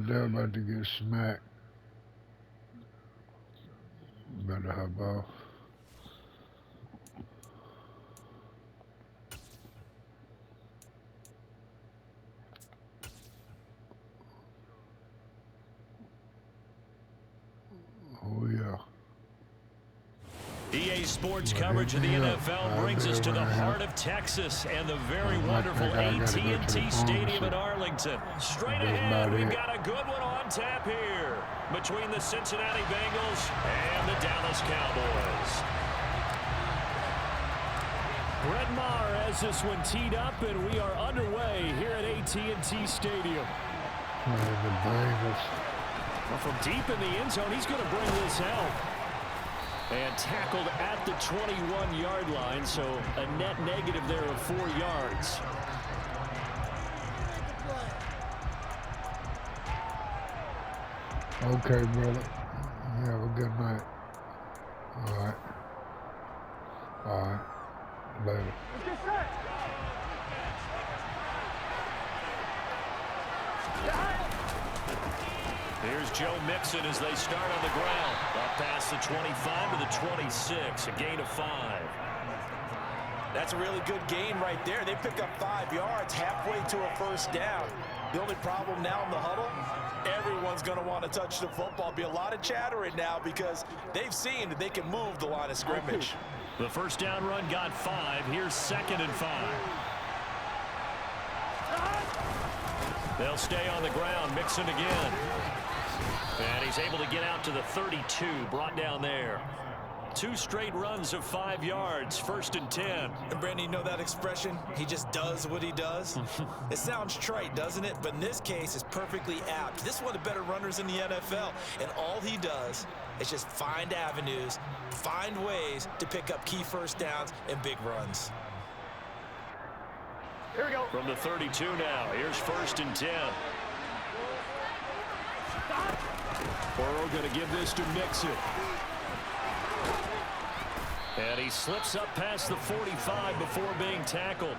there about to get smacked. Better hop off. Oh, yeah. EA Sports coverage of the NFL brings us to the heart of Texas and the very wonderful AT&T Stadium in Arlington. Straight ahead, we've got a good one on tap here between the Cincinnati Bengals and the Dallas Cowboys. Brett Maher has this one teed up, and we are underway here at AT&T Stadium. The Bengals. Well, from deep in the end zone, he's going to bring this out. And tackled at the 21-yard line, so a net negative there of 4 yards. Okay, brother. You have a good night. All right. All right. Later. Here's Joe Mixon as they start on the ground. Up past the 25 to the 26, a gain of 5. That's a really good gain right there. They pick up 5 yards halfway to a first down. The only problem now in the huddle, everyone's going to want to touch the football. Be a lot of chattering now because they've seen that they can move the line of scrimmage. The first down run got 5. Here's 2nd and 5. They'll stay on the ground. Mixon again. And he's able to get out to the 32, brought down there. 2 straight runs of 5 yards, 1st and 10. And Brandon, you know that expression? He just does what he does. It sounds trite, doesn't it? But in this case, it's perfectly apt. This is one of the better runners in the NFL. And all he does is just find avenues, find ways to pick up key first downs and big runs. Here we go. From the 32 now. Here's 1st and 10. Burrow going to give this to Mixon. And he slips up past the 45 before being tackled.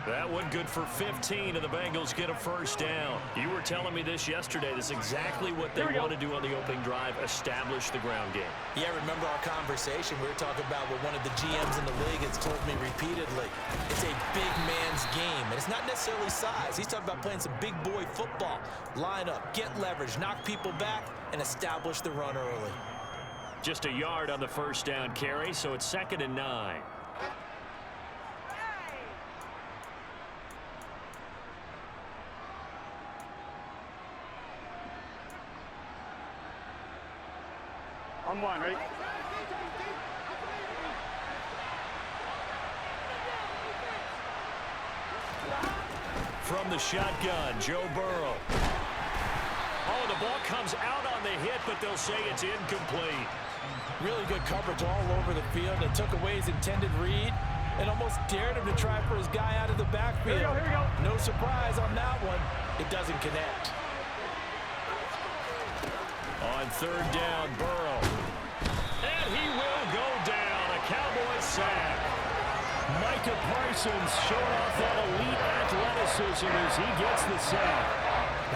That one good for 15, and the Bengals get a first down. You were telling me this yesterday. This is exactly what they want to do on the opening drive, establish the ground game. Yeah, remember our conversation? We were talking about what one of the GMs in the league has told me repeatedly. It's a big man's game, and it's not necessarily size. He's talking about playing some big boy football. Line up, get leverage, knock people back, and establish the run early. Just a yard on the first down carry, so it's 2nd and 9. On 1, ready? From the shotgun, Joe Burrow. Oh, the ball comes out on the hit, but they'll say it's incomplete. Really good coverage all over the field. It took away his intended read and almost dared him to try for his guy out of the backfield. Here we go. No surprise on that one. It doesn't connect. On 3rd down, Burrow. And he will go down. A Cowboys sack. Micah Parsons showing off that elite athleticism as he gets the sack.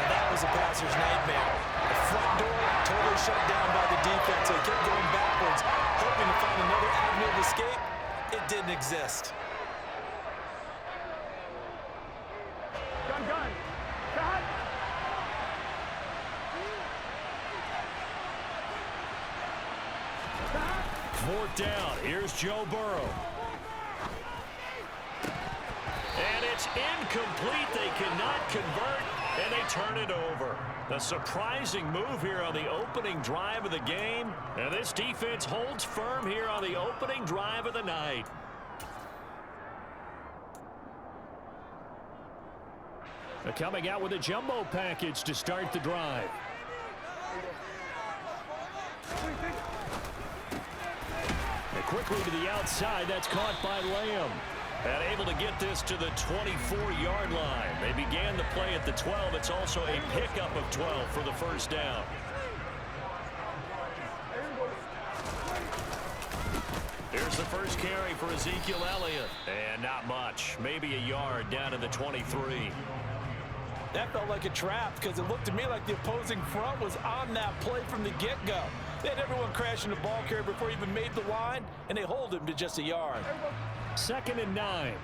Now that was a passer's nightmare. The front door totally shut down by the defense. They kept going backwards, hoping to find another avenue of escape. It didn't exist. Gun. Cut. 4th down. Here's Joe Burrow. And it's incomplete. They cannot convert, and they turn it over. A surprising move here on the opening drive of the game. And this defense holds firm here on the opening drive of the night. They're coming out with a jumbo package to start the drive. And quickly to the outside. That's caught by Lamb. And able to get this to the 24-yard line. They began the play at the 12. It's also a pickup of 12 for the first down. Here's the first carry for Ezekiel Elliott. And not much. Maybe a yard down to the 23. That felt like a trap because it looked to me like the opposing front was on that play from the get-go. They had everyone crashing the ball carrier before he even made the line, and they hold him to just a yard. 2nd and 9.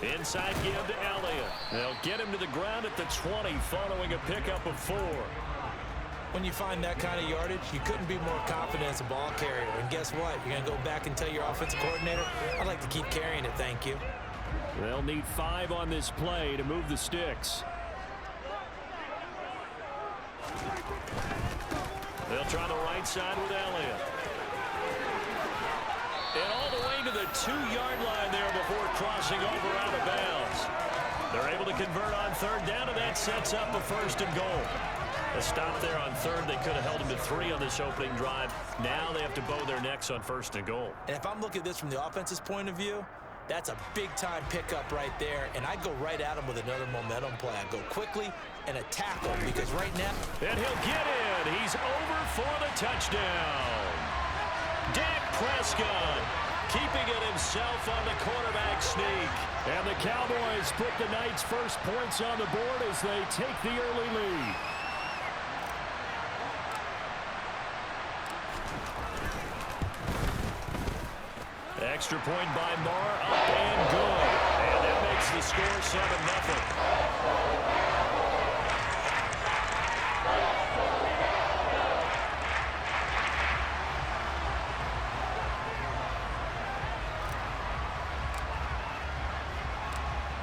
Inside give to Elliott. They'll get him to the ground at the 20 following a pickup of 4. When you find that kind of yardage, you couldn't be more confident as a ball carrier. And guess what? You're going to go back and tell your offensive coordinator, I'd like to keep carrying it, thank you. They'll need 5 on this play to move the sticks. They'll try the right side with Elliott. And all the way to the 2-yard line there before crossing over out of bounds. They're able to convert on 3rd down, and that sets up a 1st and goal. A stop there on 3rd. They could have held him to 3 on this opening drive. Now they have to bow their necks on 1st and goal. And if I'm looking at this from the offense's point of view, that's a big-time pickup right there. And I go right at him with another momentum play. I go quickly and attack him because right now... And he'll get in. He's over for the touchdown. Dak Prescott keeping it himself on the quarterback sneak. And the Cowboys put the Knights' first points on the board as they take the early lead. Extra point by Marr, up and good. And that makes the score 7-0.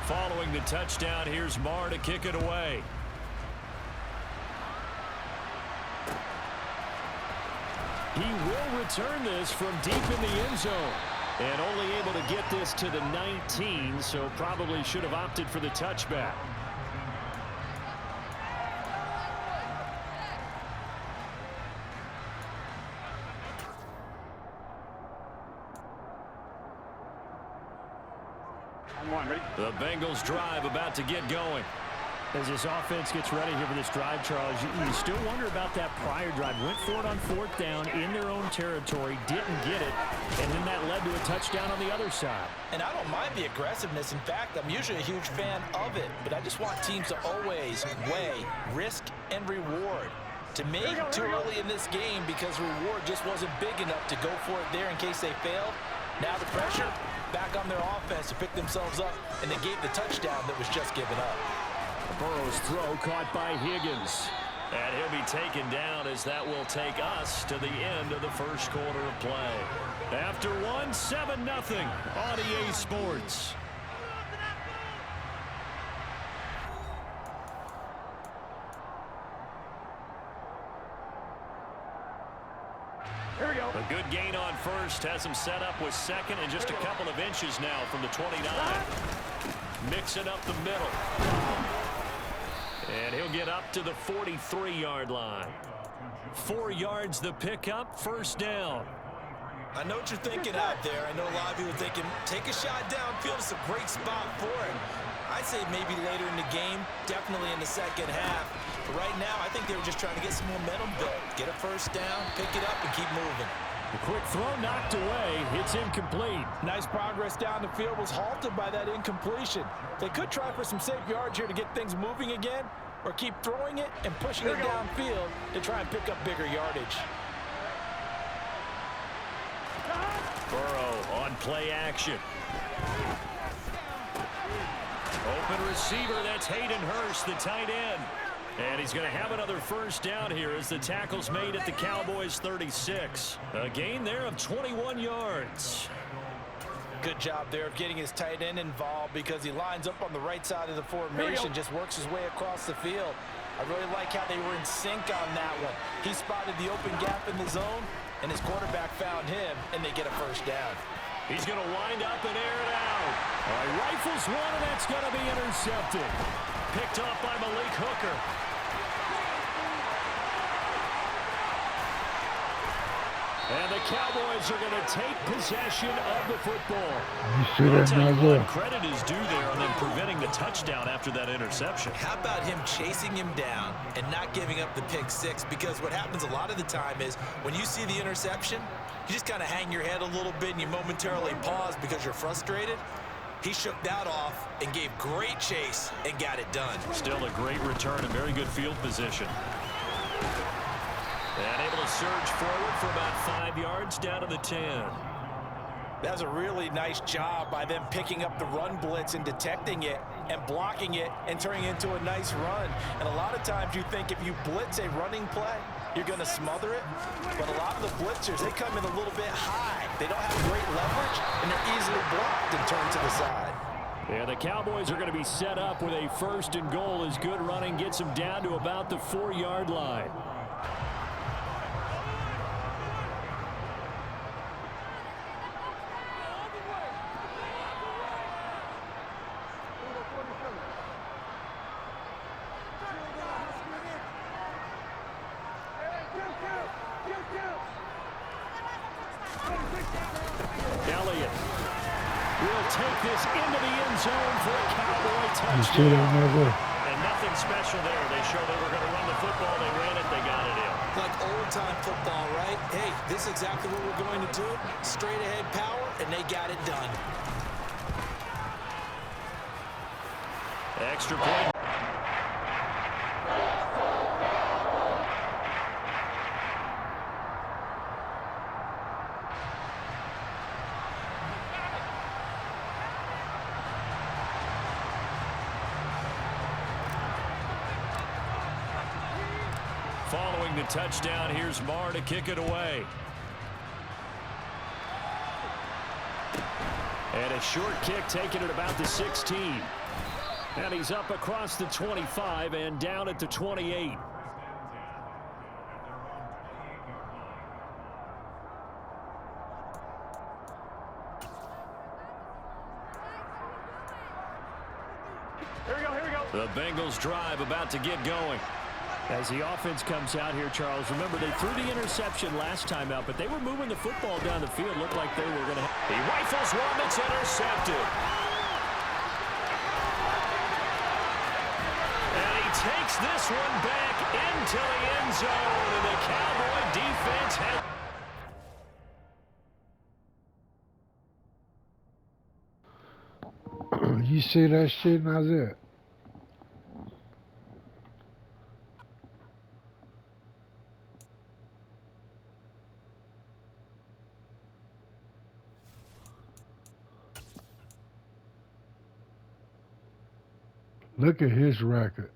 Following the touchdown, here's Marr to kick it away. He will return this from deep in the end zone. And only able to get this to the 19, so probably should have opted for the touchback. The Bengals drive about to get going. As this offense gets ready here for this drive, Charles, you still wonder about that prior drive. Went for it on 4th down in their own territory, didn't get it, and then that led to a touchdown on the other side. And I don't mind the aggressiveness. In fact, I'm usually a huge fan of it, but I just want teams to always weigh risk and reward. To me, too early in this game because reward just wasn't big enough to go for it there in case they failed. Now the pressure back on their offense to pick themselves up, and they gave the touchdown that was just given up. Burrow's throw caught by Higgins. And he'll be taken down as that will take us to the end of the first quarter of play. After 7-0 on EA Sports. Here we go. A good gain on 1st has him set up with 2nd and just a couple of inches now from the 29. Mixing up the middle. And he'll get up to the 43-yard line. 4 yards the pickup, 1st down. I know what you're thinking out there. I know a lot of you are thinking, take a shot downfield. It's a great spot for him. I'd say maybe later in the game, definitely in the second half. But right now, I think they were just trying to get some momentum built. Get a 1st down, pick it up, and keep moving. The quick throw knocked away. It's incomplete. Nice progress down the field was halted by that incompletion. They could try for some safe yards here to get things moving again, or keep throwing it and pushing it downfield to try and pick up bigger yardage. Burrow on play action. Open receiver, that's Hayden Hurst, the tight end. And he's going to have another 1st down here as the tackle's made at the Cowboys' 36. A gain there of 21 yards. Good job there of getting his tight end involved because he lines up on the right side of the formation, just works his way across the field. I really like how they were in sync on that one. He spotted the open gap in the zone, and his quarterback found him, and they get a 1st down. He's going to wind up and air it out. All right, rifles one, and that's going to be intercepted. Picked off by Malik Hooker. And the Cowboys are going to take possession of the football. You see that, Nazir? Credit is due there on them preventing the touchdown after that interception. How about him chasing him down and not giving up the pick six? Because what happens a lot of the time is when you see the interception, you just kind of hang your head a little bit and you momentarily pause because you're frustrated. He shook that off and gave great chase and got it done. Still a great return and very good field position. And able to surge forward for about 5 yards down to the 10. That was a really nice job by them picking up the run blitz and detecting it and blocking it and turning it into a nice run. And a lot of times you think if you blitz a running play, you're going to smother it. But a lot of the blitzers, they come in a little bit high. They don't have great leverage, and they're easily blocked and turned to the side. Yeah, the Cowboys are going to be set up with a 1st and goal as good running gets them down to about the 4-yard line. Elliott will take this into the end zone for a Cowboy touchdown. You see that, Nazir? And nothing special there. They showed they were going to run the football. They ran it. They got it in. Like old-time football, right? Hey, this is exactly what we're going to do. Straight-ahead power, and they got it done. Extra point. Following the touchdown, here's Marr to kick it away. And a short kick taken at about the 16. And he's up across the 25 and down at the 28. Here we go, here we go. The Bengals drive about to get going. As the offense comes out here, Charles, remember they threw the interception last time out, but they were moving the football down the field. Looked like they were going to. He rifles one that's intercepted. And he takes this one back into the end zone, and the Cowboy defense has. You see that shit, Nazir? Look at his record.